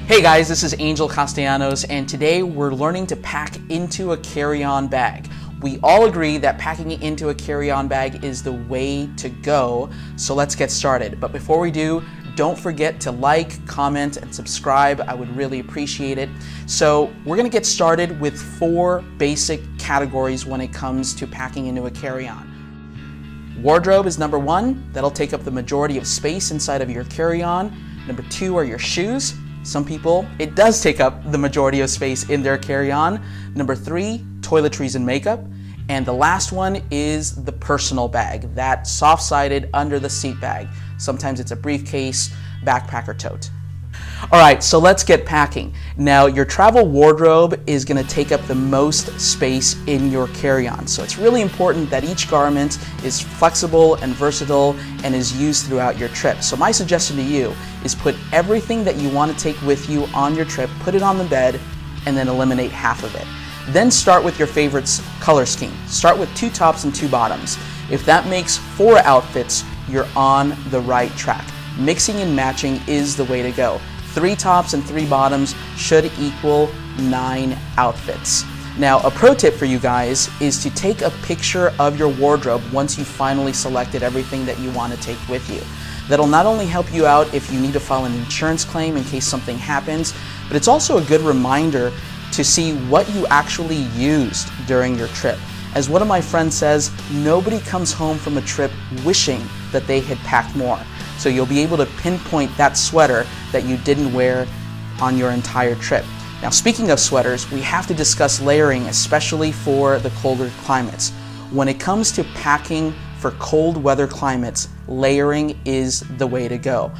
Hey guys, this is Angel Castellanos, and today we're learning to pack into a carry-on bag. We all agree that packing it into a carry-on bag is the way to go, so let's get started. But before we do, don't forget to like, comment, and subscribe. I would really appreciate it. So we're gonna get started with 4 basic categories when it comes to packing into a carry-on. Wardrobe is number 1. That'll take up the majority of space inside of your carry-on. Number 2 are your shoes. Some people, it does take up the majority of space in their carry-on. Number 3, toiletries and makeup. And the last one is the personal bag, that soft-sided under the seat bag. Sometimes it's a briefcase, backpack, or tote. All right, so let's get packing. Now, your travel wardrobe is gonna take up the most space in your carry-on. So it's really important that each garment is flexible and versatile and is used throughout your trip. So my suggestion to you is put everything that you want to take with you on your trip, put it on the bed, and then eliminate half of it. Then start with your favorite color scheme. Start with 2 tops and 2 bottoms. If that makes 4 outfits, you're on the right track. Mixing and matching is the way to go. 3 tops and 3 bottoms should equal 9 outfits. Now, a pro tip for you guys is to take a picture of your wardrobe once you finally selected everything that you want to take with you. That'll not only help you out if you need to file an insurance claim in case something happens, but it's also a good reminder to see what you actually used during your trip. As one of my friends says, nobody comes home from a trip wishing that they had packed more. So you'll be able to pinpoint that sweater that you didn't wear on your entire trip. Now, speaking of sweaters, we have to discuss layering, especially for the colder climates. When it comes to packing for cold weather climates, layering is the way to go.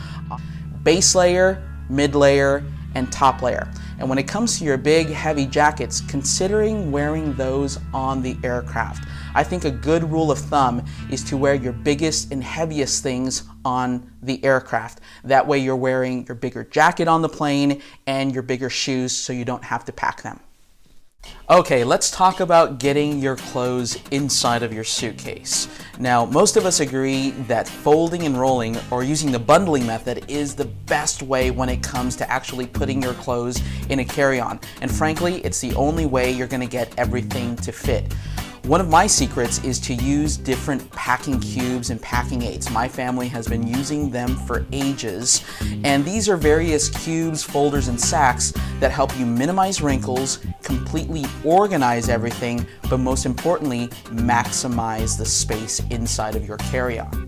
Base layer, mid layer, and top layer. And when it comes to your big, heavy jackets, considering wearing those on the aircraft. I think a good rule of thumb is to wear your biggest and heaviest things on the aircraft. That way you're wearing your bigger jacket on the plane and your bigger shoes so you don't have to pack them. Okay, let's talk about getting your clothes inside of your suitcase. Now, most of us agree that folding and rolling, or using the bundling method, is the best way when it comes to actually putting your clothes in a carry-on. And frankly, it's the only way you're gonna get everything to fit. One of my secrets is to use different packing cubes and packing aids. My family has been using them for ages, and these are various cubes, folders, and sacks that help you minimize wrinkles, completely organize everything, but most importantly, maximize the space inside of your carry-on.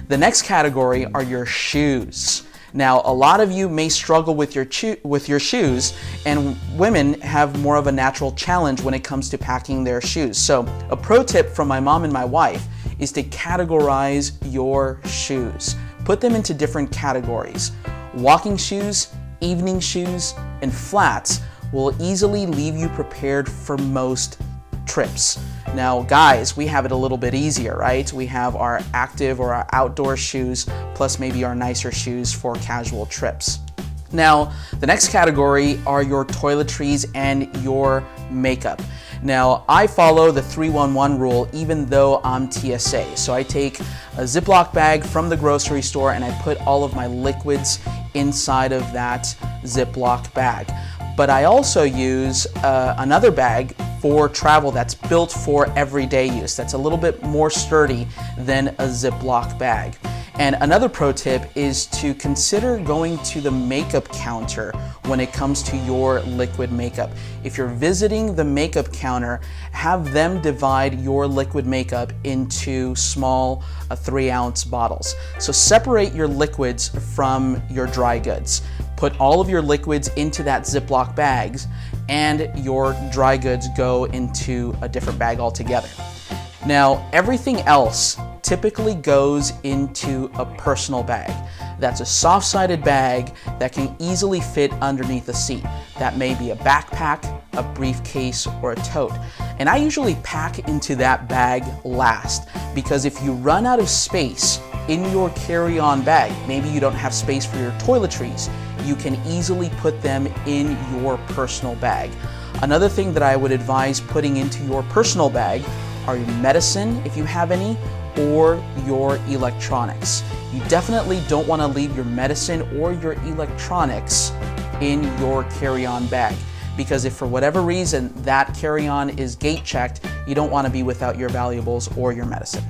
The next category are your shoes. Now, a lot of you may struggle with your shoes, and women have more of a natural challenge when it comes to packing their shoes. So, a pro tip from my mom and my wife is to categorize your shoes. Put them into different categories. Walking shoes, evening shoes, and flats will easily leave you prepared for most trips. Now guys, we have it a little bit easier, right? We have our active or our outdoor shoes, plus maybe our nicer shoes for casual trips. Now, the next category are your toiletries and your makeup. Now, I follow the 3-1-1 rule even though I'm TSA. So I take a Ziploc bag from the grocery store and I put all of my liquids inside of that Ziploc bag. But I also use another bag for travel that's built for everyday use. That's a little bit more sturdy than a Ziploc bag. And another pro tip is to consider going to the makeup counter when it comes to your liquid makeup. If you're visiting the makeup counter, have them divide your liquid makeup into small 3-ounce bottles. So separate your liquids from your dry goods. Put all of your liquids into that Ziploc bags and your dry goods go into a different bag altogether. Now, everything else typically goes into a personal bag. That's a soft-sided bag that can easily fit underneath the seat. That may be a backpack, a briefcase, or a tote. And I usually pack into that bag last because if you run out of space in your carry-on bag, maybe you don't have space for your toiletries, you can easily put them in your personal bag. Another thing that I would advise putting into your personal bag are your medicine, if you have any, or your electronics. You definitely don't want to leave your medicine or your electronics in your carry-on bag, because if for whatever reason that carry-on is gate checked, you don't want to be without your valuables or your medicine.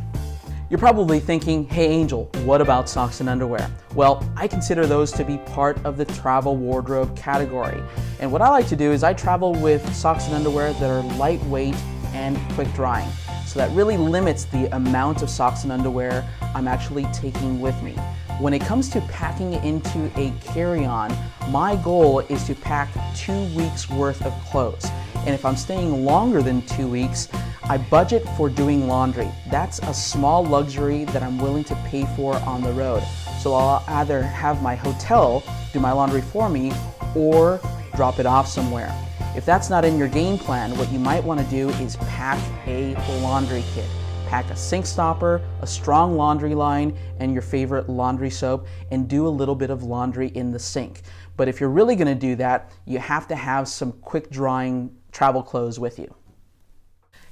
You're probably thinking, hey Angel, what about socks and underwear? Well, I consider those to be part of the travel wardrobe category. And what I like to do is I travel with socks and underwear that are lightweight and quick drying. So that really limits the amount of socks and underwear I'm actually taking with me. When it comes to packing into a carry-on, my goal is to pack 2 weeks worth of clothes. And if I'm staying longer than 2 weeks, I budget for doing laundry. That's a small luxury that I'm willing to pay for on the road. So I'll either have my hotel do my laundry for me or drop it off somewhere. If that's not in your game plan, what you might want to do is pack a laundry kit. Pack a sink stopper, a strong laundry line, and your favorite laundry soap, and do a little bit of laundry in the sink. But if you're really going to do that, you have to have some quick drying travel clothes with you.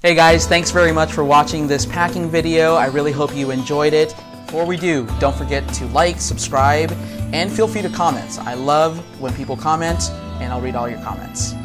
Hey guys, thanks very much for watching this packing video. I really hope you enjoyed it. Before we do, don't forget to like, subscribe, and feel free to comment. I love when people comment, and I'll read all your comments.